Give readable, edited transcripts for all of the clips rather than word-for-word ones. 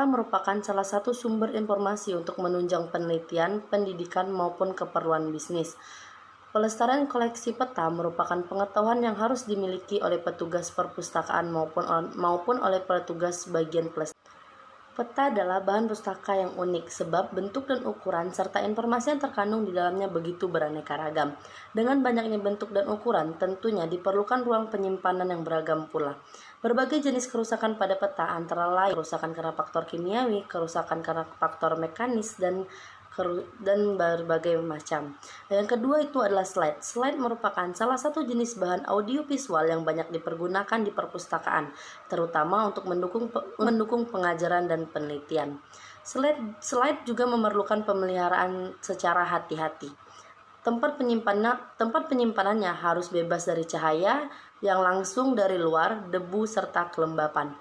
Peta merupakan salah satu sumber informasi untuk menunjang penelitian, pendidikan, maupun keperluan bisnis. Pelestarian koleksi peta merupakan pengetahuan yang harus dimiliki oleh petugas perpustakaan maupun oleh petugas bagian pelestarian. Peta adalah bahan pustaka yang unik sebab bentuk dan ukuran serta informasi yang terkandung di dalamnya begitu beraneka ragam. Dengan banyaknya bentuk dan ukuran, tentunya diperlukan ruang penyimpanan yang beragam pula. Berbagai jenis kerusakan pada peta antara lain kerusakan karena faktor kimiawi, kerusakan karena faktor mekanis, dan berbagai macam. Yang kedua itu adalah slide. Slide merupakan salah satu jenis bahan audiovisual yang banyak dipergunakan di perpustakaan, terutama untuk mendukung pengajaran dan penelitian. Slide juga memerlukan pemeliharaan secara hati-hati. Tempat penyimpanannya harus bebas dari cahaya yang langsung dari luar, debu, serta kelembapan.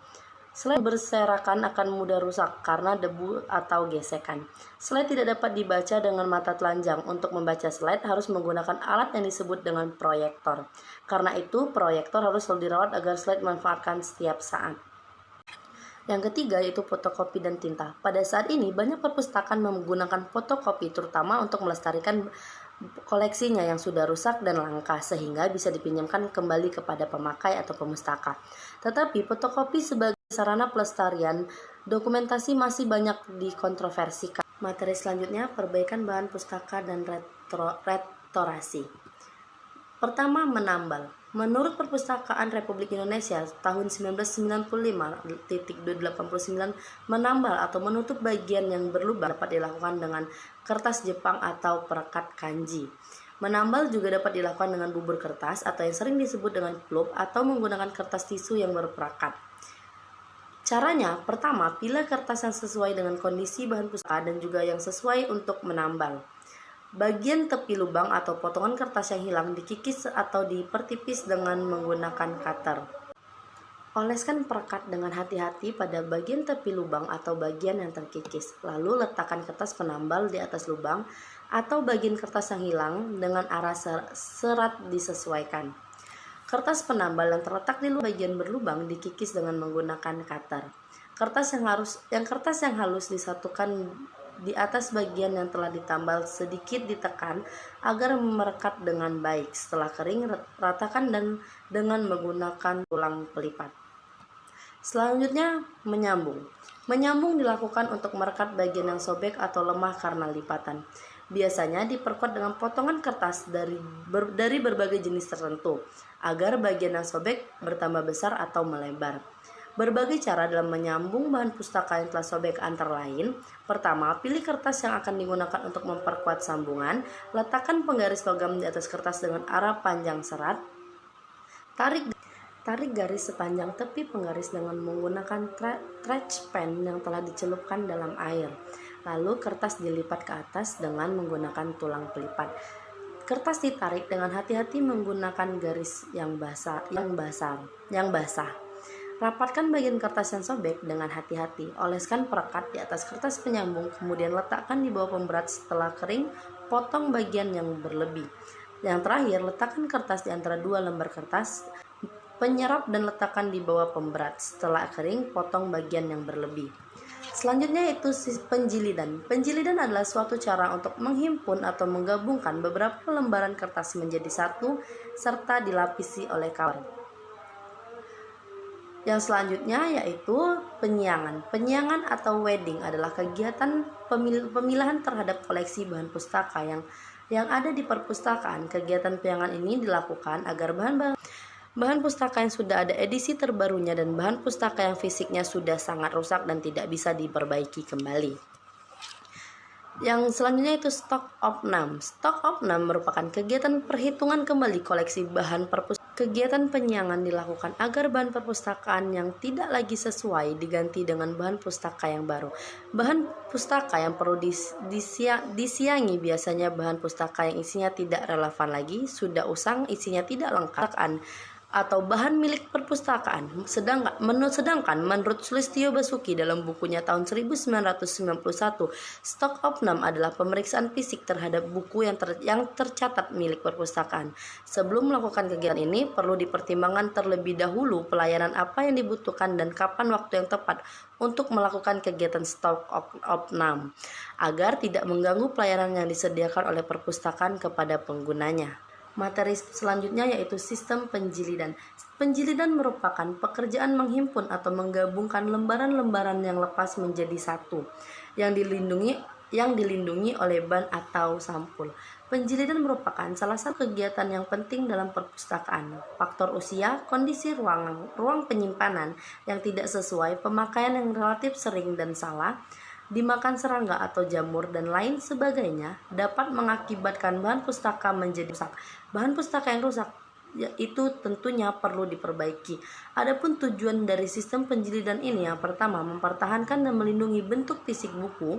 Slide berserakan akan mudah rusak karena debu atau gesekan. Slide tidak dapat dibaca dengan mata telanjang. Untuk membaca slide harus menggunakan alat yang disebut dengan proyektor. Karena itu, proyektor harus selalu dirawat agar slide dimanfaatkan setiap saat. Yang ketiga yaitu fotokopi dan tinta. Pada saat ini, banyak perpustakaan menggunakan fotokopi terutama untuk melestarikan koleksinya yang sudah rusak dan langka sehingga bisa dipinjamkan kembali kepada pemakai atau pemustaka. Tetapi fotokopi sebagai sarana pelestarian dokumentasi masih banyak dikontroversikan. Materi selanjutnya perbaikan bahan pustaka dan restorasi. Pertama, menambal. Menurut Perpustakaan Republik Indonesia tahun 1995.289, menambal atau menutup bagian yang berlubang dapat dilakukan dengan kertas Jepang atau perekat kanji. Menambal juga dapat dilakukan dengan bubur kertas atau yang sering disebut dengan pulp atau menggunakan kertas tisu yang berperekat. Caranya, pertama, pilih kertas yang sesuai dengan kondisi bahan pustaka dan juga yang sesuai untuk menambal. Bagian tepi lubang atau potongan kertas yang hilang dikikis atau dipertipis dengan menggunakan cutter. Oleskan perekat dengan hati-hati pada bagian tepi lubang atau bagian yang terkikis. Lalu letakkan kertas penambal di atas lubang atau bagian kertas yang hilang dengan arah serat disesuaikan. Kertas penambal yang terletak di bagian berlubang dikikis dengan menggunakan cutter. Kertas yang halus disatukan di atas bagian yang telah ditambal sedikit ditekan agar merekat dengan baik. Setelah kering, ratakan dan dengan menggunakan tulang pelipat. Selanjutnya, menyambung. Menyambung dilakukan untuk merekat bagian yang sobek atau lemah karena lipatan. Biasanya diperkuat dengan potongan kertas dari berbagai jenis tertentu agar bagian yang sobek bertambah besar atau melebar. Berbagai cara dalam menyambung bahan pustaka yang telah sobek antara lain. Pertama, pilih kertas yang akan digunakan untuk memperkuat sambungan. Letakkan penggaris logam di atas kertas dengan arah panjang serat. Tarik garis sepanjang tepi penggaris dengan menggunakan trash pen yang telah dicelupkan dalam air. Lalu kertas dilipat ke atas dengan menggunakan tulang pelipat. Kertas ditarik dengan hati-hati menggunakan garis yang basah. Rapatkan bagian kertas yang sobek dengan hati-hati. Oleskan perekat di atas kertas penyambung, kemudian letakkan di bawah pemberat. Setelah kering, potong bagian yang berlebih. Yang terakhir, letakkan kertas di antara dua lembar kertas penyerap dan letakkan di bawah pemberat. Setelah kering, potong bagian yang berlebih. Selanjutnya yaitu penjilidan. Penjilidan adalah suatu cara untuk menghimpun atau menggabungkan beberapa lembaran kertas menjadi satu serta dilapisi oleh cover. Yang selanjutnya yaitu penyiangan. Penyiangan atau wedding adalah kegiatan pemilahan terhadap koleksi bahan pustaka yang ada di perpustakaan. Kegiatan penyiangan ini dilakukan agar bahan pustaka yang sudah ada edisi terbarunya dan bahan pustaka yang fisiknya sudah sangat rusak dan tidak bisa diperbaiki kembali. Yang selanjutnya itu stock of name. Stock of name merupakan kegiatan perhitungan kembali koleksi bahan perpustakaan. Kegiatan penyiangan dilakukan agar bahan perpustakaan yang tidak lagi sesuai diganti dengan bahan pustaka yang baru. Bahan pustaka yang perlu disiangi biasanya bahan pustaka yang isinya tidak relevan lagi, sudah usang, isinya tidak lengkap, atau bahan milik perpustakaan. Sedangkan menurut Sulistyo Basuki dalam bukunya tahun 1991, Stock of None adalah pemeriksaan fisik terhadap buku yang tercatat milik perpustakaan. Sebelum melakukan kegiatan ini, perlu dipertimbangkan terlebih dahulu pelayanan apa yang dibutuhkan dan kapan waktu yang tepat untuk melakukan kegiatan Stock of None, agar tidak mengganggu pelayanan yang disediakan oleh perpustakaan kepada penggunanya. Materi selanjutnya yaitu sistem penjilidan. Penjilidan merupakan pekerjaan menghimpun atau menggabungkan lembaran-lembaran yang lepas menjadi satu, yang dilindungi oleh ban atau sampul. Penjilidan merupakan salah satu kegiatan yang penting dalam perpustakaan. Faktor usia, kondisi ruang penyimpanan yang tidak sesuai, pemakaian yang relatif sering dan salah, dimakan serangga atau jamur, dan lain sebagainya dapat mengakibatkan bahan pustaka menjadi rusak. Bahan pustaka yang rusak itu tentunya perlu diperbaiki. Adapun tujuan dari sistem penjilidan ini, yang pertama, mempertahankan dan melindungi bentuk fisik buku.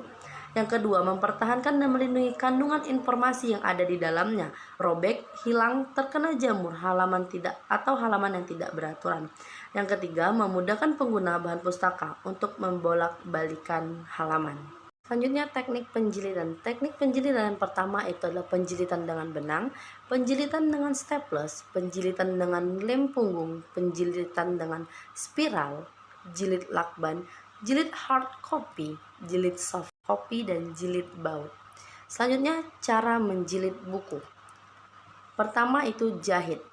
Yang kedua, mempertahankan dan melindungi kandungan informasi yang ada di dalamnya, robek, hilang, terkena jamur, halaman yang tidak beraturan. Yang ketiga, memudahkan pengguna bahan pustaka untuk membolak-balikan halaman. Selanjutnya, teknik penjilidan. Teknik penjilidan yang pertama itu adalah penjilitan dengan benang, penjilitan dengan staples, penjilitan dengan lem punggung, penjilitan dengan spiral, jilid lakban, jilid hard copy, jilid soft copy, dan jilid baut. Selanjutnya, cara menjilid buku. Pertama itu jahit.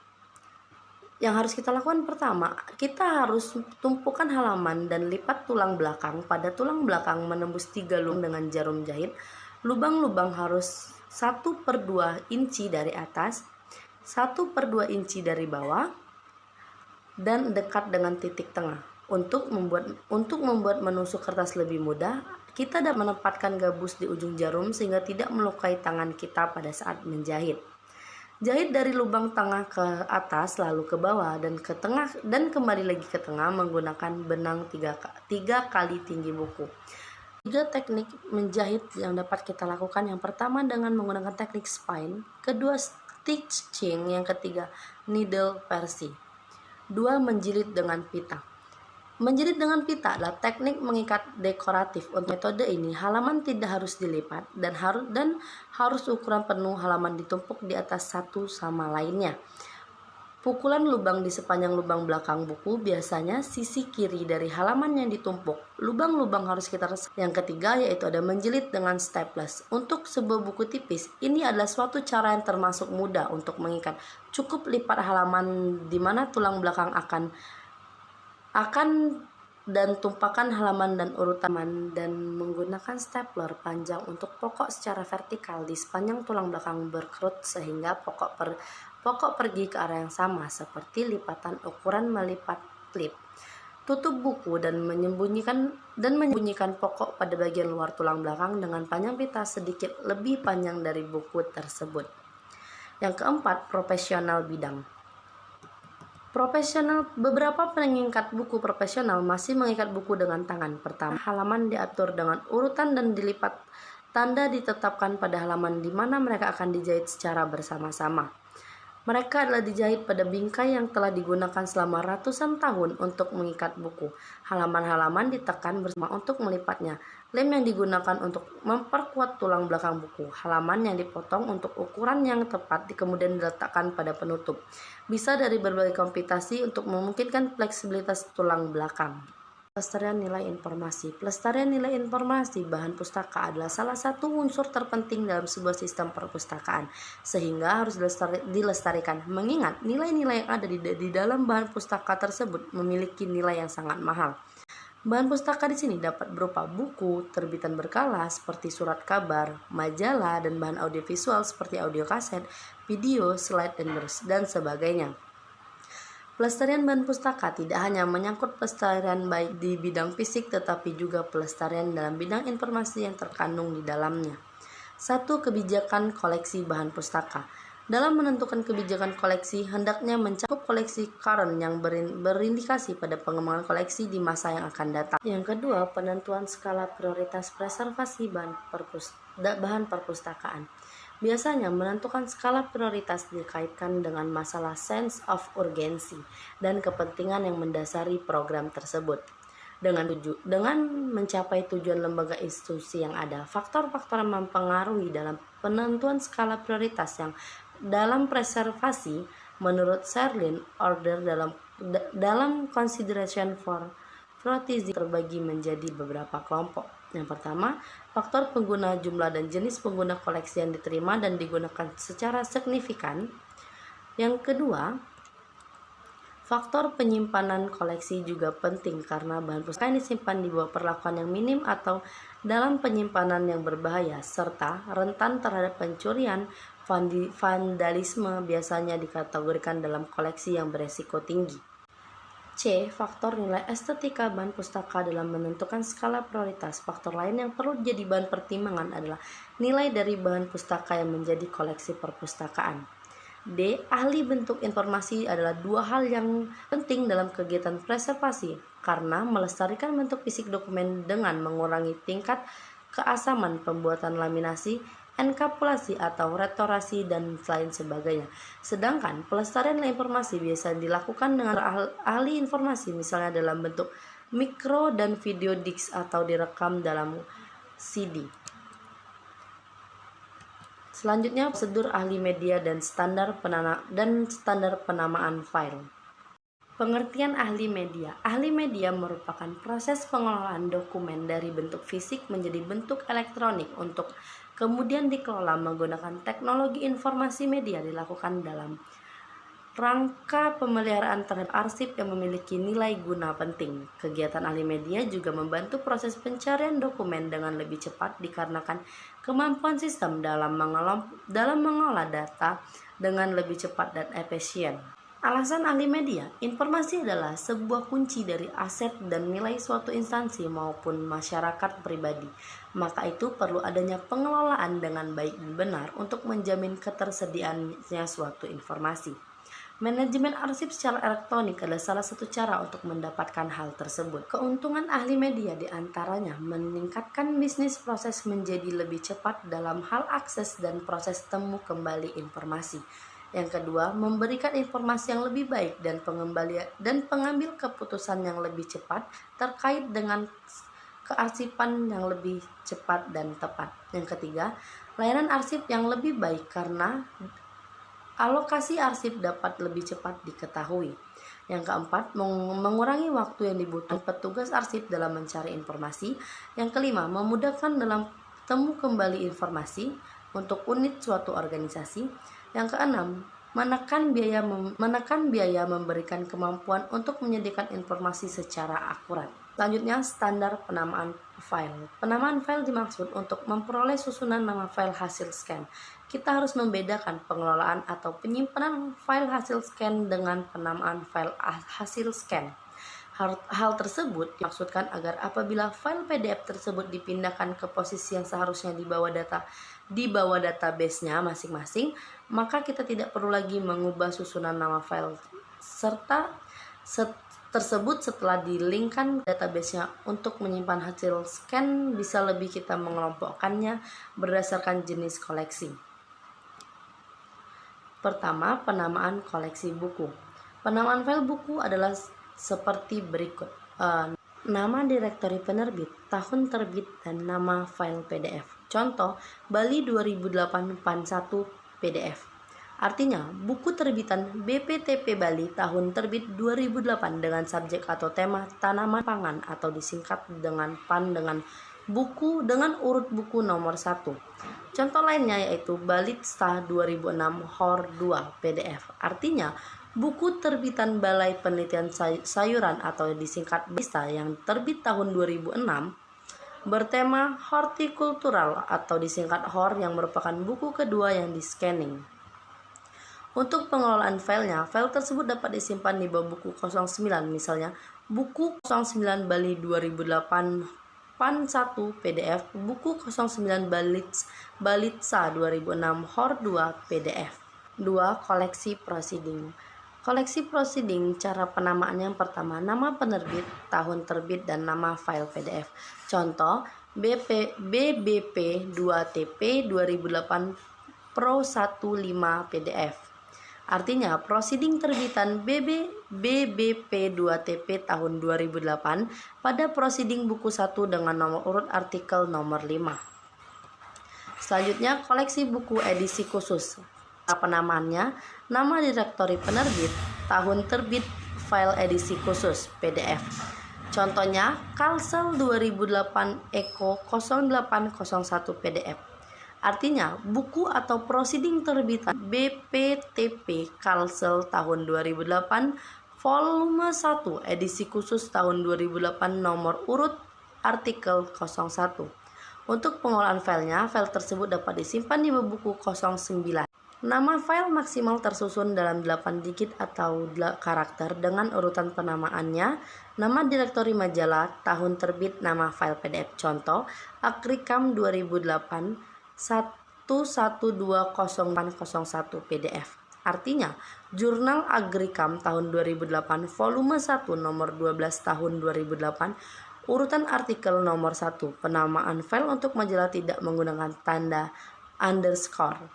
Yang harus kita lakukan pertama, kita harus tumpukan halaman dan lipat tulang belakang. Pada tulang belakang menembus 3 lubang dengan jarum jahit. Lubang-lubang harus 1/2 inci dari atas, 1/2 inci dari bawah, dan dekat dengan titik tengah. Untuk membuat menusuk kertas lebih mudah, kita dapat menempatkan gabus di ujung jarum sehingga tidak melukai tangan kita pada saat menjahit. Jahit dari lubang tengah ke atas, lalu ke bawah dan ke tengah, dan kembali lagi ke tengah menggunakan benang 3 kali tinggi buku. 3 teknik menjahit yang dapat kita lakukan. Yang pertama dengan menggunakan teknik spine, kedua stitching, yang ketiga needle versi. 2. Menjilid dengan pita. Menjilid dengan pita adalah teknik mengikat dekoratif. Untuk metode ini, halaman tidak harus dilipat dan harus ukuran penuh halaman ditumpuk di atas satu sama lainnya. Pukulan lubang di sepanjang lubang belakang buku, biasanya sisi kiri dari halaman yang ditumpuk. Lubang-lubang harus kita resep. Yang ketiga yaitu ada menjilid dengan staples. Untuk sebuah buku tipis, ini adalah suatu cara yang termasuk mudah untuk mengikat. Cukup lipat halaman di mana tulang belakang akan dan tumpahkan halaman dan urutan, dan menggunakan stapler panjang untuk pokok secara vertikal di sepanjang tulang belakang berkerut sehingga pokok pergi ke arah yang sama, seperti lipatan ukuran melipat klip. Tutup buku dan menyembunyikan pokok pada bagian luar tulang belakang dengan panjang pita sedikit lebih panjang dari buku tersebut. Yang keempat, profesional bidang. Beberapa pengikat buku profesional masih mengikat buku dengan tangan. Pertama, halaman diatur dengan urutan dan dilipat. Tanda ditetapkan pada halaman di mana mereka akan dijahit secara bersama-sama. Mereka adalah dijahit pada bingkai yang telah digunakan selama ratusan tahun untuk mengikat buku. Halaman-halaman ditekan bersama untuk melipatnya. Lem yang digunakan untuk memperkuat tulang belakang buku. Halaman yang dipotong untuk ukuran yang tepat kemudian diletakkan pada penutup. Bisa dari berbagai komputasi untuk memungkinkan fleksibilitas tulang belakang. Pelestarian nilai informasi. Pelestarian nilai informasi bahan pustaka adalah salah satu unsur terpenting dalam sebuah sistem perpustakaan, sehingga harus dilestarikan. Mengingat nilai-nilai yang ada di dalam bahan pustaka tersebut memiliki nilai yang sangat mahal. Bahan pustaka di sini dapat berupa buku, terbitan berkala seperti surat kabar, majalah, dan bahan audiovisual seperti audio kaset, video, slide, dan sebagainya. Pelestarian bahan pustaka tidak hanya menyangkut pelestarian baik di bidang fisik, tetapi juga pelestarian dalam bidang informasi yang terkandung di dalamnya. 1. Kebijakan koleksi bahan pustaka. Dalam menentukan kebijakan koleksi, hendaknya mencakup koleksi current yang berindikasi pada pengembangan koleksi di masa yang akan datang. Yang kedua, penentuan skala prioritas preservasi bahan perpustakaan. Biasanya menentukan skala prioritas dikaitkan dengan masalah sense of urgency dan kepentingan yang mendasari program tersebut. Dengan mencapai tujuan lembaga institusi yang ada, faktor-faktor yang mempengaruhi dalam penentuan skala prioritas yang dalam preservasi menurut Sherlin order dalam consideration for priority terbagi menjadi beberapa kelompok. Yang pertama, faktor pengguna, jumlah dan jenis pengguna koleksi yang diterima dan digunakan secara signifikan. Yang kedua, faktor penyimpanan koleksi juga penting karena bahan pustaka yang disimpan di bawah perlakuan yang minim atau dalam penyimpanan yang berbahaya serta rentan terhadap pencurian. Vandalisme biasanya dikategorikan dalam koleksi yang beresiko tinggi. C. Faktor nilai estetika bahan pustaka dalam menentukan skala prioritas. Faktor lain yang perlu jadi bahan pertimbangan adalah nilai dari bahan pustaka yang menjadi koleksi perpustakaan. D. Ahli bentuk informasi adalah dua hal yang penting dalam kegiatan preservasi karena melestarikan bentuk fisik dokumen dengan mengurangi tingkat keasaman pembuatan laminasi, enkapsulasi atau restorasi dan lain sebagainya. Sedangkan pelestarian nilai informasi biasa dilakukan dengan ahli informasi, misalnya dalam bentuk mikro dan video disc atau direkam dalam CD. Selanjutnya, prosedur ahli media dan standar penamaan file. Pengertian ahli media. Ahli media merupakan proses pengelolaan dokumen dari bentuk fisik menjadi bentuk elektronik untuk kemudian dikelola menggunakan teknologi informasi media dilakukan dalam rangka pemeliharaan terhadap arsip yang memiliki nilai guna penting. Kegiatan ahli media juga membantu proses pencarian dokumen dengan lebih cepat dikarenakan kemampuan sistem dalam mengolah data dengan lebih cepat dan efisien. Alasan ahli media, informasi adalah sebuah kunci dari aset dan nilai suatu instansi maupun masyarakat pribadi. Maka itu perlu adanya pengelolaan dengan baik dan benar untuk menjamin ketersediaannya suatu informasi. Manajemen arsip secara elektronik adalah salah satu cara untuk mendapatkan hal tersebut. Keuntungan ahli media diantaranya meningkatkan bisnis proses menjadi lebih cepat dalam hal akses dan proses temu kembali informasi. Yang kedua, memberikan informasi yang lebih baik dan pengambil keputusan yang lebih cepat terkait dengan kearsipan yang lebih cepat dan tepat. Yang ketiga, layanan arsip yang lebih baik karena alokasi arsip dapat lebih cepat diketahui. Yang keempat, mengurangi waktu yang dibutuhkan petugas arsip dalam mencari informasi. Yang kelima, memudahkan dalam temu kembali informasi untuk unit suatu organisasi. Yang keenam, menekan biaya memberikan kemampuan untuk menyediakan informasi secara akurat. Selanjutnya, standar penamaan file. Penamaan file dimaksud untuk memperoleh susunan nama file hasil scan. Kita harus membedakan pengelolaan atau penyimpanan file hasil scan dengan penamaan file hasil scan. Hal tersebut dimaksudkan agar apabila file PDF tersebut dipindahkan ke posisi yang seharusnya di bawah database-nya masing-masing, maka kita tidak perlu lagi mengubah susunan nama file tersebut setelah di-linkkan database-nya. Untuk menyimpan hasil scan bisa lebih kita mengelompokkannya berdasarkan jenis koleksi. Pertama, penamaan koleksi buku. Penamaan file buku adalah seperti berikut. Nama direktori penerbit, tahun terbit, dan nama file PDF. Contoh, Bali 2008 PAN 1 PDF. Artinya, buku terbitan BPTP Bali tahun terbit 2008 dengan subjek atau tema tanaman pangan atau disingkat dengan PAN dengan buku dengan urut buku nomor 1. Contoh lainnya yaitu Balitsa 2006 HOR 2 PDF. Artinya, buku terbitan Balai Penelitian Sayuran atau disingkat BISA yang terbit tahun 2006 bertema hortikultural atau disingkat HOR yang merupakan buku kedua yang di-scanning. Untuk pengelolaan filenya, file tersebut dapat disimpan di bawah buku 09, misalnya buku 09 Bali 2008 PAN 1 PDF, buku 09 Balitsa 2006 HOR 2 PDF. 2. Koleksi proceeding. Koleksi proceeding, cara penamaan yang pertama, nama penerbit, tahun terbit, dan nama file PDF. Contoh, BBP 2TP 2008 Pro 15 PDF. Artinya, prosiding terbitan BBP 2TP tahun 2008 pada prosiding buku 1 dengan nomor urut artikel nomor 5. Selanjutnya, koleksi buku edisi khusus. Penamaannya, nama direktori penerbit, tahun terbit, file edisi khusus, PDF. Contohnya, Kalsel 2008 Eko 0801 PDF. Artinya, buku atau prosiding terbitan BPTP Kalsel tahun 2008 volume 1 edisi khusus tahun 2008 nomor urut artikel 01. Untuk pengolahan filenya, file tersebut dapat disimpan di buku 09. Nama file maksimal tersusun dalam 8 digit atau karakter dengan urutan penamaannya, nama direktori majalah, tahun terbit, nama file PDF. Contoh, Agricam 2008 112001 PDF. Artinya, Jurnal Agricam tahun 2008 volume 1 nomor 12 tahun 2008 urutan artikel nomor 1. Penamaan file untuk majalah tidak menggunakan tanda underscore.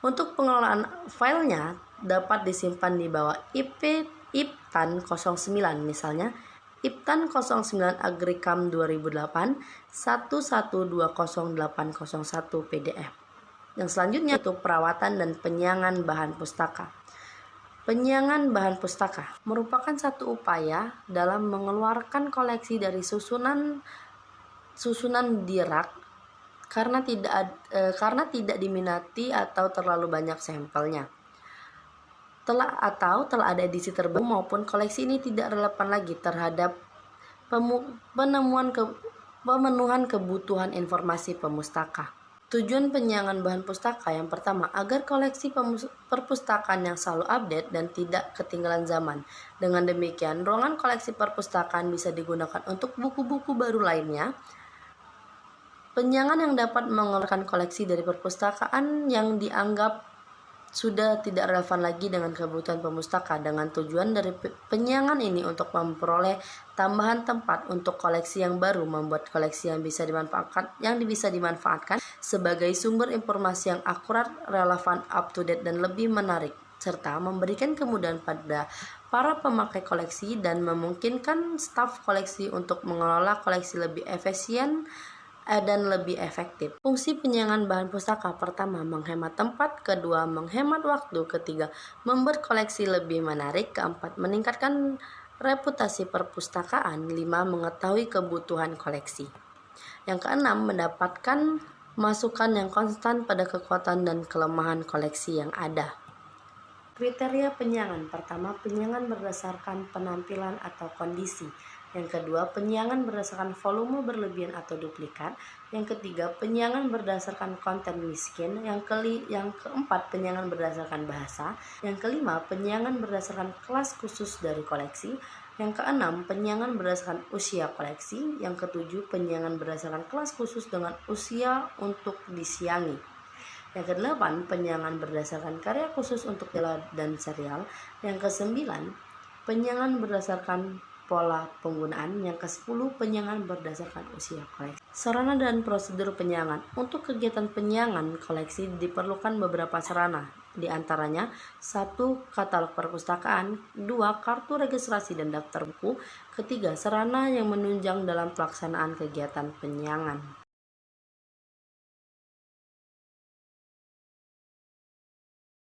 Untuk pengelolaan filenya dapat disimpan di bawah IPTAN 09, misalnya IPTAN 09 Agricam 2008 11200801 PDF. Yang selanjutnya itu perawatan dan penyiangan bahan pustaka. Penyiangan bahan pustaka merupakan satu upaya dalam mengeluarkan koleksi dari susunan di rak karena tidak diminati atau terlalu banyak sampelnya. Telah ada edisi terbaru maupun koleksi ini tidak relevan lagi terhadap pemenuhan kebutuhan informasi pemustaka. Tujuan penyiangan bahan pustaka yang pertama, agar koleksi perpustakaan yang selalu update dan tidak ketinggalan zaman. Dengan demikian, ruangan koleksi perpustakaan bisa digunakan untuk buku-buku baru lainnya. Penyiangan yang dapat mengeluarkan koleksi dari perpustakaan yang dianggap sudah tidak relevan lagi dengan kebutuhan pemustaka, dengan tujuan dari penyiangan ini untuk memperoleh tambahan tempat untuk koleksi yang baru, membuat koleksi yang bisa dimanfaatkan sebagai sumber informasi yang akurat, relevan, up to date dan lebih menarik, serta memberikan kemudahan pada para pemakai koleksi dan memungkinkan staf koleksi untuk mengelola koleksi lebih efisien dan lebih efektif. Fungsi penyiangan bahan pustaka pertama, menghemat tempat, kedua, menghemat waktu, ketiga, membuat koleksi lebih menarik, keempat, meningkatkan reputasi perpustakaan, 5, mengetahui kebutuhan koleksi. Yang keenam, mendapatkan masukan yang konstan pada kekuatan dan kelemahan koleksi yang ada. Kriteria penyiangan pertama, penyiangan berdasarkan penampilan atau kondisi. Yang kedua, penyiangan berdasarkan volume berlebihan atau duplikat. Yang ketiga, penyiangan berdasarkan konten miskin. Yang keempat, penyiangan berdasarkan bahasa. Yang kelima, penyiangan berdasarkan kelas khusus dari koleksi. Yang keenam, penyiangan berdasarkan usia koleksi. Yang ketujuh, penyiangan berdasarkan kelas khusus dengan usia untuk disiangi. Yang kedelapan, penyiangan berdasarkan karya khusus untuk film dan serial. Yang kesembilan, penyiangan berdasarkan pola penggunaan. Yang ke-10, penyiangan berdasarkan usia koleksi. Sarana dan prosedur penyiangan. Untuk kegiatan penyiangan koleksi diperlukan beberapa sarana, di antaranya 1. Katalog perpustakaan, 2. Kartu registrasi dan daftar buku, ketiga, sarana yang menunjang dalam pelaksanaan kegiatan penyiangan.